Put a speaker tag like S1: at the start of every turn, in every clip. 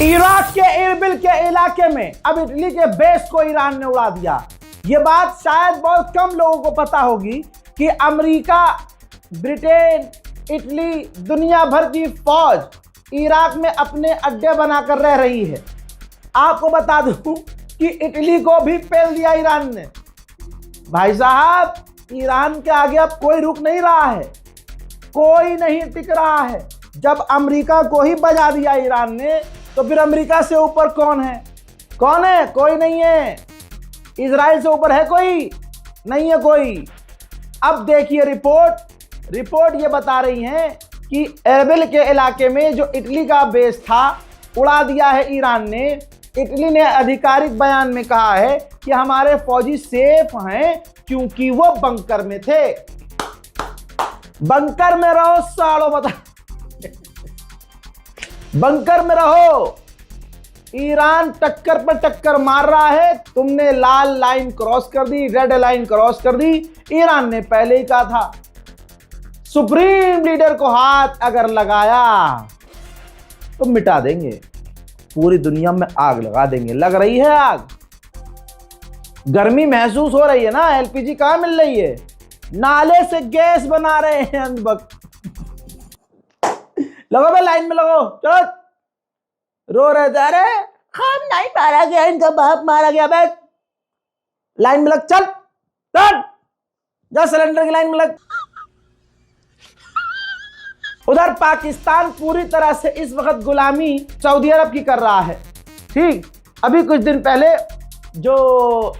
S1: Iraq के Erbil के इलाके में अब इटली के बेस को ईरान ने उड़ा दिया। ये बात शायद बहुत कम लोगों को पता होगी कि अमेरिका, ब्रिटेन, इटली, दुनिया भर की फौज इराक में अपने अड्डे बनाकर रह रही है। आपको बता दूं कि इटली को भी पेल दिया ईरान ने। भाई साहब, ईरान के आगे अब कोई रुक नहीं रहा है, कोई नहीं टिक रहा है। जब अमेरिका को ही बजा दिया ईरान ने, तो फिर अमेरिका से ऊपर कौन है? कौन है? कोई नहीं है। इजराइल से ऊपर है कोई? नहीं है कोई। अब देखिए रिपोर्ट ये बता रही है कि एरबिल के इलाके में जो इटली का बेस था, उड़ा दिया है ईरान ने। इटली ने आधिकारिक बयान में कहा है कि हमारे फौजी सेफ हैं क्योंकि वो बंकर में थे। बंकर में रहो सालो, बता बंकर में रहो। ईरान टक्कर पर टक्कर मार रहा है। तुमने लाल लाइन क्रॉस कर दी, रेड लाइन क्रॉस कर दी। ईरान ने पहले ही कहा था, सुप्रीम लीडर को हाथ अगर लगाया तो मिटा देंगे, पूरी दुनिया में आग लगा देंगे। लग रही है आग, गर्मी महसूस हो रही है ना। एलपीजी कहां मिल रही है? नाले से गैस बना रहे हैं अंधभक्त। लगो भाई, लाइन में लगो, चलो। रो रहे थे, अरे खान नहीं मारा गया, इनका बाप मारा गया। बैठ, लाइन में लग, चल जा, सिलेंडर की लाइन में लग। उधर पाकिस्तान पूरी तरह से इस वक्त गुलामी सऊदी अरब की कर रहा है। ठीक, अभी कुछ दिन पहले जो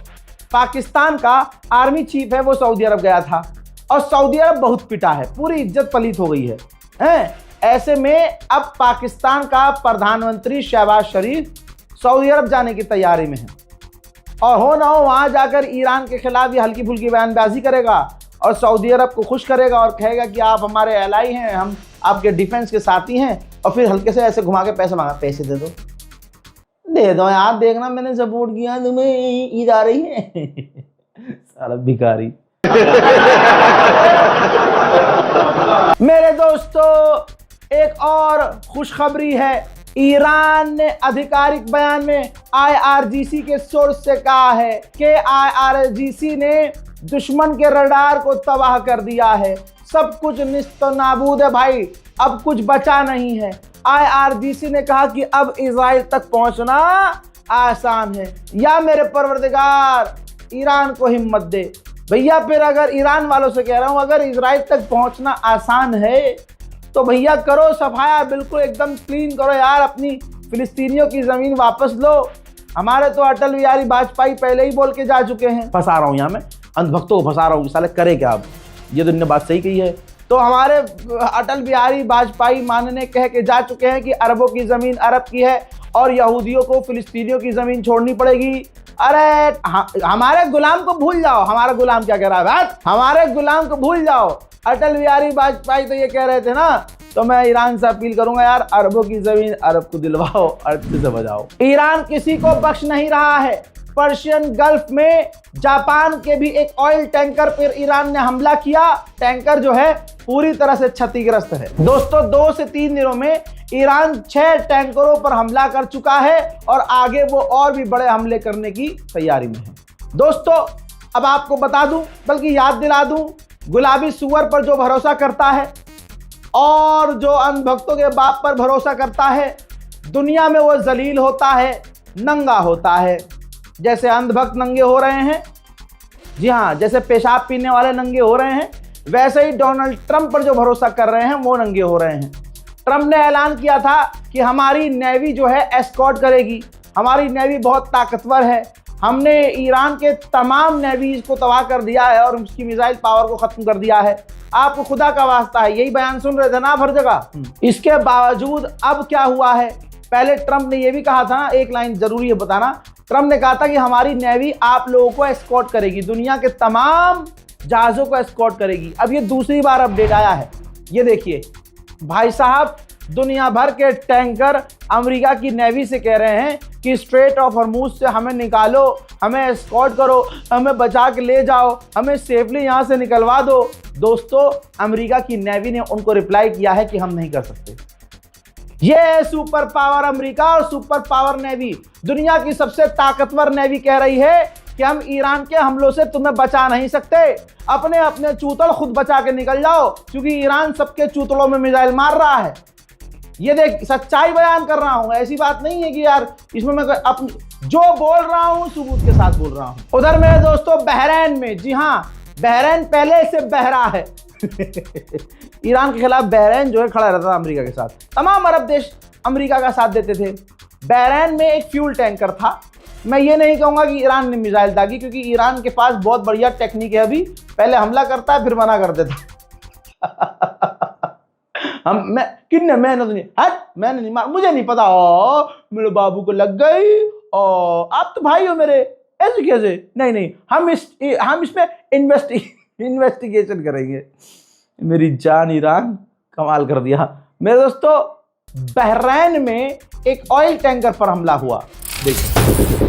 S1: पाकिस्तान का आर्मी चीफ है वो सऊदी अरब गया था, और सऊदी अरब बहुत पिटा है, पूरी इज्जत पलीत हो गई है। ऐसे में अब पाकिस्तान का प्रधानमंत्री शहबाज शरीफ सऊदी अरब जाने की तैयारी में है, और हो ना हो वहां जाकर ईरान के खिलाफ ये हल्की फुल्की बयानबाजी करेगा और सऊदी अरब को खुश करेगा और कहेगा कि आप हमारे एलाई हैं, हम आपके डिफेंस के साथी हैं, और फिर हल्के से ऐसे घुमा के पैसे मांगा, पैसे दे दो यार, देखना मैंने सपोर्ट किया, तुम्हें ईद आ रही है। साला भिखारी। मेरे दोस्तों, एक और खुशखबरी है। ईरान ने आधिकारिक बयान में IRGC के सोर्स से कहा है कि IRGC ने दुश्मन के रडार को तबाह कर दिया है। सब कुछ निस्तो नाबूद है भाई, अब कुछ बचा नहीं है। IRGC ने कहा कि अब इजराइल तक पहुंचना आसान है। या मेरे परवरदिगार ईरान को हिम्मत दे भैया। फिर अगर ईरान वालों से कह रहा हूं, अगर इजराइल तक पहुंचना आसान है तो भैया करो सफाया, बिल्कुल एकदम क्लीन करो यार, अपनी फिलिस्तीनियों की जमीन वापस लो। हमारे तो अटल बिहारी वाजपेयी पहले ही बोल के जा चुके हैं। फंसा रहा हूं यहाँ मैं अंधभक्तों को, फंसा रहा हूँ, साले करे क्या अब? ये तो इन्होंने बात सही कही है। तो हमारे अटल बिहारी वाजपेयी मानने कह के जा चुके हैं कि अरबों की जमीन अरब की है और यहूदियों को फिलिस्तीनियों की जमीन छोड़नी पड़ेगी। अरे हमारे गुलाम को भूल जाओ। हमारा गुलाम क्या कह रहा है? हमारे गुलाम को भूल जाओ। अटल बिहारी वाजपेयी तो ये कह रहे थे ना, तो मैं ईरान से अपील करूंगा यार, अरबों की जमीन अरब को दिलवाओ, अरब से बजाओ। ईरान किसी को बख्श नहीं रहा है। पर्शियन गल्फ में जापान के भी एक ऑयल टैंकर पर ईरान ने हमला किया। टैंकर जो है पूरी तरह से क्षतिग्रस्त है। दोस्तों, 2 से 3 दिनों में ईरान 6 टैंकरों पर हमला कर चुका है और आगे वो और भी बड़े हमले करने की तैयारी में है। दोस्तों, अब आपको बता दूं, बल्कि याद दिला दूं, गुलाबी सुअर पर जो भरोसा करता है और जो अंधभक्तों के बाप पर भरोसा करता है, दुनिया में वो जलील होता है, नंगा होता है। जैसे अंधभक्त नंगे हो रहे हैं, जी हाँ, जैसे पेशाब पीने वाले नंगे हो रहे हैं, वैसे ही डोनाल्ड ट्रंप पर जो भरोसा कर रहे हैं वो नंगे हो रहे हैं। ट्रंप ने ऐलान किया था कि हमारी नेवी जो है एस्कॉर्ट करेगी, हमारी नेवी बहुत ताकतवर है, हमने ईरान के तमाम नेवीज को तबाह कर दिया है और उसकी मिसाइल पावर को खत्म कर दिया है। आपको खुदा का वास्ता है, यही बयान सुन रहे थे ना हर जगह। इसके बावजूद अब क्या हुआ है? पहले ट्रंप ने यह भी कहा था, एक लाइन जरूरी है बताना, ट्रंप ने कहा था कि हमारी नेवी आप लोगों को एस्कॉर्ट करेगी, दुनिया के तमाम जहाजों को एस्कॉर्ट करेगी। अब ये दूसरी बार अपडेट आया है। ये देखिए भाई साहब, दुनिया भर के टैंकर अमेरिका की नेवी से कह रहे हैं कि स्ट्रेट ऑफ हॉर्मुज से हमें निकालो, हमें एस्कॉर्ट करो, हमें बचा के ले जाओ, हमें सेफली यहाँ से निकलवा दो। दोस्तों, अमेरिका की नेवी ने उनको रिप्लाई किया है कि हम नहीं कर सकते। ये है सुपर पावर अमेरिका और सुपर पावर नेवी। दुनिया की सबसे ताकतवर नेवी कह रही है कि हम ईरान के हमलों से तुम्हें बचा नहीं सकते, अपने अपने चूतल खुद बचा के निकल जाओ, क्योंकि ईरान सबके चूतलों में मिसाइल मार रहा है। ये देख, सच्चाई बयान कर रहा हूं, ऐसी बात नहीं है कि यार इसमें मैं जो बोल रहा हूं सबूत के साथ बोल रहा हूं। उधर मेरे दोस्तों बहरीन में, जी हां, बहरीन पहले से बहरा है ईरान के खिलाफ बहरीन जो है खड़ा रहता था अमेरिका के साथ, तमाम अरब देश अमेरिका का साथ देते थे। बहरीन में एक फ्यूल टैंकर था। मैं ये नहीं कहूंगा कि ईरान ने मिसाइल दागी, क्योंकि ईरान के पास बहुत बढ़िया टेक्निक है। अभी पहले हमला करता है फिर मना कर देता मैंने नहीं मार, मुझे नहीं पता, मेरे बाबू को लग गई, आप तो भाई हो मेरे, ऐसे कैसे? नहीं, हम इसमें इन्वेस्टिगेशन करेंगे। मेरी जान ईरान, कमाल कर दिया मेरे दोस्तों। बहरीन में एक ऑयल टैंकर पर हमला हुआ, देखिए।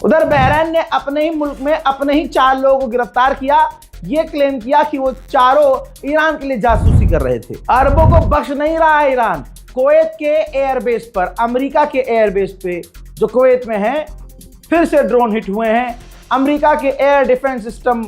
S1: उधर बहरीन ने अपने ही मुल्क में अपने ही 4 लोगों को गिरफ्तार किया। ये क्लेम किया कि वो चारों ईरान के लिए जासूसी कर रहे थे। अरबों को बख्श नहीं रहा है ईरान। कुवैत के एयरबेस पर, अमेरिका के एयरबेस पे जो कुवैत में है, फिर से ड्रोन हिट हुए हैं। अमेरिका के एयर डिफेंस सिस्टम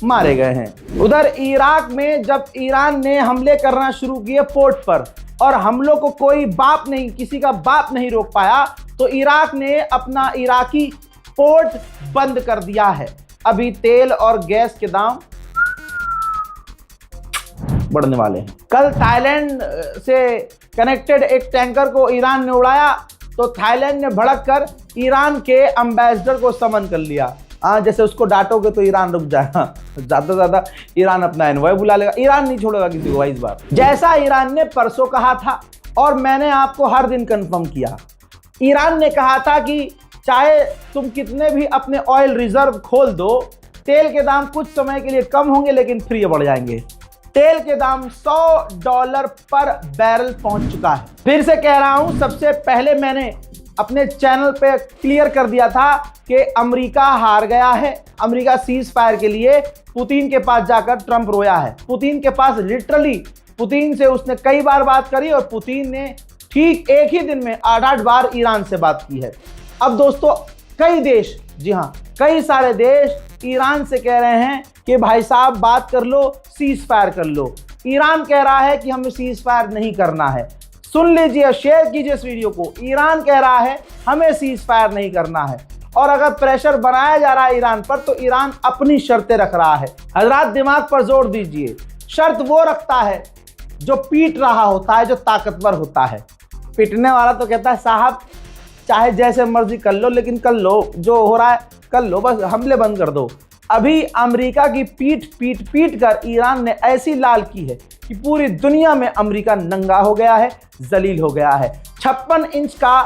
S1: मारे गए हैं। उधर इराक में जब ईरान ने हमले करना शुरू किए पोर्ट पर, और हमलों को कोई बाप नहीं, किसी का बाप नहीं रोक पाया, तो इराक ने अपना इराकी पोर्ट बंद कर दिया है। अभी तेल और गैस के दाम बढ़ने वाले हैं। कल थाईलैंड से कनेक्टेड एक टैंकर को ईरान ने उड़ाया, तो थाईलैंड ने भड़क कर ईरान के एम्बेसडर को समन कर लिया। जैसे उसको डांटोगे तो ईरान रुक जाएगा, ज्यादा से ज्यादा ईरान अपना एनवॉय बुला लेगा। ईरान नहीं छोड़ेगा किसी को इस बार, जैसा ईरान ने परसों कहा था और मैंने आपको हर दिन कंफर्म किया। ईरान ने कहा था कि चाहे तुम कितने भी अपने ऑयल रिजर्व खोल दो, तेल के दाम कुछ समय के लिए कम होंगे लेकिन फिर ये बढ़ जाएंगे। तेल के दाम $100 पर बैरल पहुंच चुका है। फिर से कह रहा हूं, सबसे पहले मैंने अपने चैनल पे क्लियर कर दिया था कि अमेरिका हार गया है। अमेरिका सीज फायर के लिए पुतिन के पास जाकर ट्रंप रोया है। पुतिन के पास लिटरली, पुतिन से उसने कई बार बात करी और पुतिन ने ठीक एक ही दिन में 8-8 बार ईरान से बात की है। अब दोस्तों कई देश, जी हाँ, कई सारे देश ईरान से कह रहे हैं कि भाई साहब बात कर लो, सीज फायर कर लो। ईरान कह रहा है कि हमें सीज फायर नहीं करना है। सुन लीजिए, शेयर कीजिए इस वीडियो को। ईरान कह रहा है हमें सीज फायर नहीं करना है, और अगर प्रेशर बनाया जा रहा है ईरान पर, तो ईरान अपनी शर्तें रख रहा है। हजरात दिमाग पर जोर दीजिए, शर्त वो रखता है जो पीट रहा होता है, जो ताकतवर होता है। पीटने वाला तो कहता है साहब चाहे जैसे मर्जी कर लो, लेकिन कर लो, जो हो रहा है कर लो, बस हमले बंद कर दो। अभी अमेरिका की पीट कर ईरान ने ऐसी लाल की है कि पूरी दुनिया में अमेरिका नंगा हो गया है, जलील हो गया है। 56 इंच का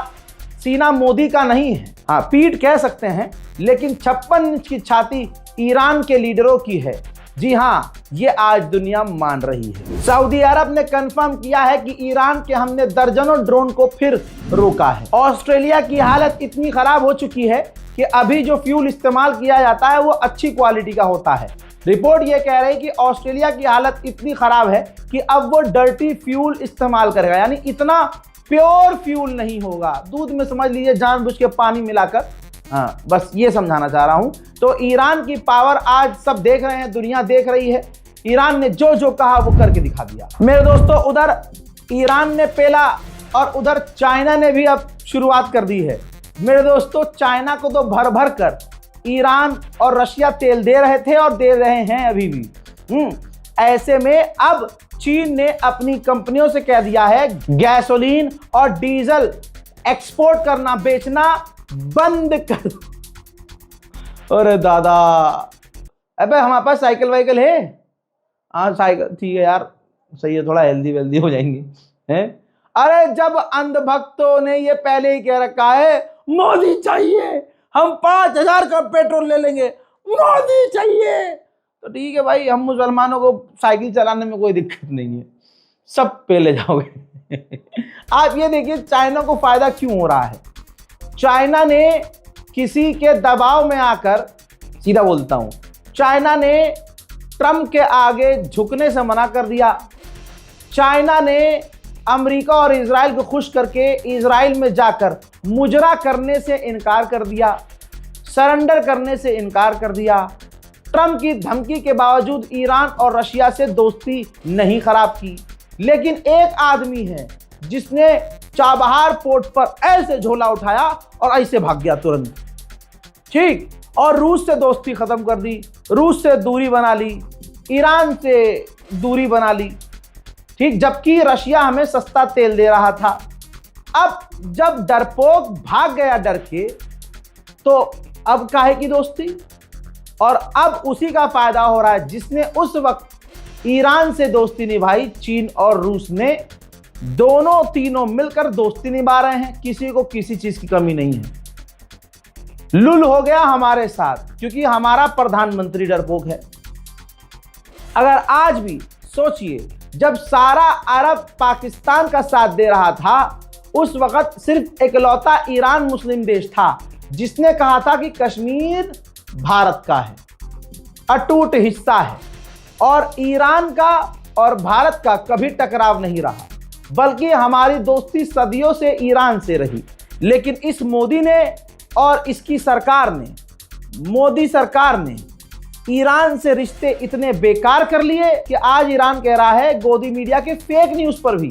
S1: सीना मोदी का नहीं है, हाँ पीठ कह सकते हैं, लेकिन 56 इंच की छाती ईरान के लीडरों की है। जी हाँ, ये आज दुनिया मान रही है। सऊदी अरब ने कंफर्म किया है कि ईरान के हमने दर्जनों ड्रोन को फिर रोका है। ऑस्ट्रेलिया की हालत इतनी खराब हो चुकी है कि अभी जो फ्यूल इस्तेमाल किया जाता है वो अच्छी क्वालिटी का होता है। रिपोर्ट ये कह रही है कि ऑस्ट्रेलिया की हालत इतनी खराब है कि अब वो डर्टी फ्यूल इस्तेमाल करेगा, यानी इतना प्योर फ्यूल नहीं होगा। दूध में समझ लीजिए जानबूझ के पानी मिलाकर, हाँ बस ये समझाना चाह रहा हूं। तो ईरान की पावर आज सब देख रहे हैं, दुनिया देख रही है। ईरान ने जो जो कहा वो करके दिखा दिया। मेरे दोस्तों, उधर ईरान ने पहला और उधर चाइना ने भी अब शुरुआत कर दी है। मेरे दोस्तों, चाइना को तो भर भर कर ईरान और रशिया तेल दे रहे थे और दे रहे हैं अभी भी। ऐसे में अब चीन ने अपनी कंपनियों से कह दिया है गैसोलीन और डीजल एक्सपोर्ट करना, बेचना बंद कर। अरे दादा, अबे हमारे पास साइकिल वाइकिल है, हाँ साइकिल ठीक है यार, सही है, थोड़ा हेल्दी वेल्दी हो जाएंगे हैं। अरे जब अंधभक्तों ने ये पहले ही कह रखा है मोदी चाहिए, हम 5,000 का पेट्रोल ले लेंगे, मोदी चाहिए। तो ठीक है भाई, हम मुसलमानों को साइकिल चलाने में कोई दिक्कत नहीं है, सब पे ले जाओगे। आप ये देखिए चाइना को फायदा क्यों हो रहा है। चाइना ने किसी के दबाव में आकर, सीधा बोलता हूं, चाइना ने ट्रम्प के आगे झुकने से मना कर दिया। चाइना ने अमेरिका और इजराइल को खुश करके इजराइल में जाकर मुजरा करने से इनकार कर दिया, सरेंडर करने से इनकार कर दिया। ट्रम्प की धमकी के बावजूद ईरान और रशिया से दोस्ती नहीं खराब की। लेकिन एक आदमी है जिसने चाबहार पोर्ट पर ऐसे झोला उठाया और ऐसे भाग गया तुरंत, ठीक, और रूस से दोस्ती खत्म कर दी, रूस से दूरी बना ली, ईरान से दूरी बना ली, ठीक, जबकि रशिया हमें सस्ता तेल दे रहा था। अब जब डरपोक भाग गया डर के, तो अब काहे की दोस्ती। और अब उसी का फायदा हो रहा है जिसने उस वक्त ईरान से दोस्ती निभाई, चीन और रूस ने, दोनों तीनों मिलकर दोस्ती निभा रहे हैं, किसी को किसी चीज की कमी नहीं है। लुल हो गया हमारे साथ क्योंकि हमारा प्रधानमंत्री डरपोक है। अगर आज भी सोचिए, जब सारा अरब पाकिस्तान का साथ दे रहा था, उस वक्त सिर्फ इकलौता ईरान मुस्लिम देश था जिसने कहा था कि कश्मीर भारत का है, अटूट हिस्सा है, और ईरान का और भारत का कभी टकराव नहीं रहा, बल्कि हमारी दोस्ती सदियों से ईरान से रही। लेकिन इस मोदी ने और इसकी सरकार ने, मोदी सरकार ने ईरान से रिश्ते इतने बेकार कर लिए कि आज ईरान कह रहा है गोदी मीडिया के फेक न्यूज़ पर भी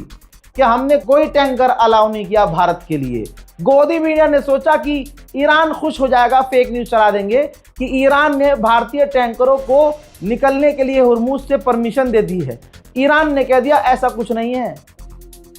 S1: कि हमने कोई टैंकर अलाउ नहीं किया भारत के लिए। गोदी मीडिया ने सोचा कि ईरान खुश हो जाएगा, फेक न्यूज़ चला देंगे कि ईरान ने भारतीय टैंकरों को निकलने के लिए हुर्मुज से परमिशन दे दी है। ईरान ने कह दिया ऐसा कुछ नहीं है,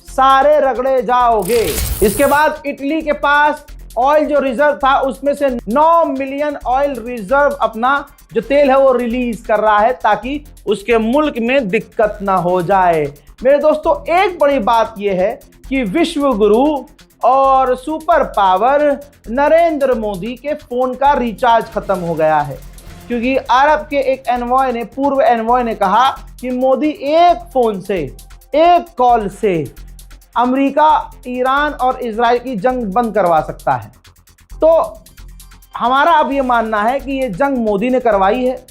S1: सारे रगड़े जाओगे। इसके बाद इटली के पास ऑयल जो रिजर्व था उसमें से 9 मिलियन ऑयल रिजर्व अपना जो तेल है वो रिलीज कर रहा है ताकि उसके मुल्क में दिक्कत ना हो जाए। मेरे दोस्तों, एक बड़ी बात यह है कि विश्व गुरु और सुपर पावर नरेंद्र मोदी के फोन का रिचार्ज खत्म हो गया है, क्योंकि अरब के एक एनवॉय ने, पूर्व एनवॉय ने कहा कि मोदी एक फोन से, एक कॉल से अमेरिका, ईरान और इजराइल की जंग बंद करवा सकता है। तो हमारा अब ये मानना है कि ये जंग मोदी ने करवाई है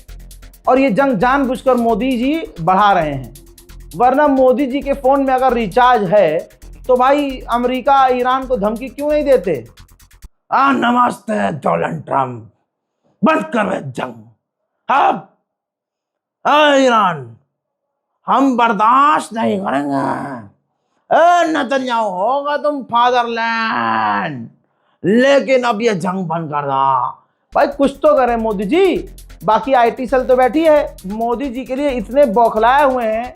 S1: और ये जंग जानबूझकर मोदी जी बढ़ा रहे हैं, वरना मोदी जी के फ़ोन में अगर रिचार्ज है तो भाई अमेरिका ईरान को धमकी क्यों नहीं देते। नमस्ते डोनाल्ड ट्रम्प, बंद करो जंग। अब ईरान हम बर्दाश्त नहीं करेंगे। नेतन्याहू होगा तुम फादरलैंड, लेकिन अब ये जंग बंद कर दो। भाई कुछ तो करें मोदी जी। बाकी आईटी सेल तो बैठी है, मोदी जी के लिए इतने बौखलाए हुए हैं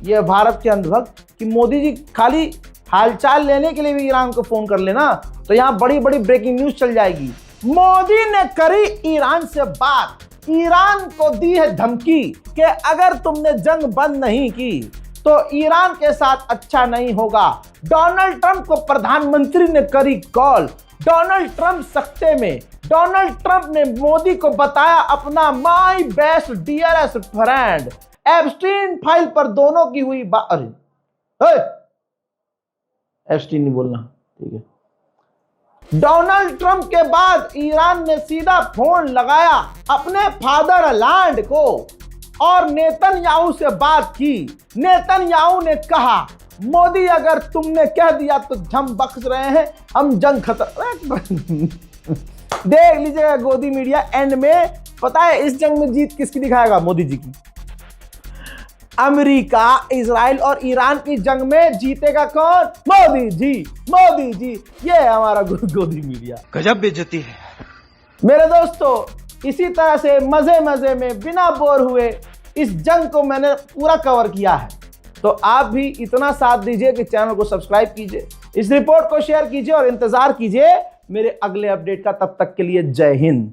S1: ये भारत के अंधभक्त कि मोदी जी खाली हालचाल लेने के लिए भी ईरान को फोन कर लेना तो यहाँ बड़ी बड़ी ब्रेकिंग न्यूज चल जाएगी। मोदी ने करी ईरान से बात, ईरान को दी है धमकी कि अगर तुमने जंग बंद नहीं की तो ईरान के साथ अच्छा नहीं होगा। डोनाल्ड ट्रंप को प्रधानमंत्री ने करी कॉल, डोनाल्ड ट्रंप सख्ते में। डोनाल्ड ट्रंप ने मोदी को बताया अपना my best dearest friend. Epstein file पर दोनों की हुई बात। अरे एप्स्टीन नहीं बोलना, ठीक है। डोनाल्ड ट्रंप के बाद ईरान ने सीधा फोन लगाया अपने फादरलैंड को और नेतन्याहू से बात की। नेतन्याहू ने कहा मोदी अगर तुमने कह दिया तो हम बख्श रहे हैं, हम जंग खत्म। देख लीजिएगा गोदी मीडिया एंड में, पता है इस जंग में जीत किसकी दिखाएगा? मोदी जी की। अमेरिका, इजराइल और ईरान की जंग में जीतेगा कौन? मोदी जी, मोदी जी। ये है हमारा गोदी मीडिया।
S2: गजब बेइज्जती है
S1: मेरे दोस्तों। इसी तरह से मजे मजे में बिना बोर हुए इस जंग को मैंने पूरा कवर किया है, तो आप भी इतना साथ दीजिए कि चैनल को सब्सक्राइब कीजिए, इस रिपोर्ट को शेयर कीजिए और इंतजार कीजिए मेरे अगले अपडेट का। तब तक के लिए जय हिंद।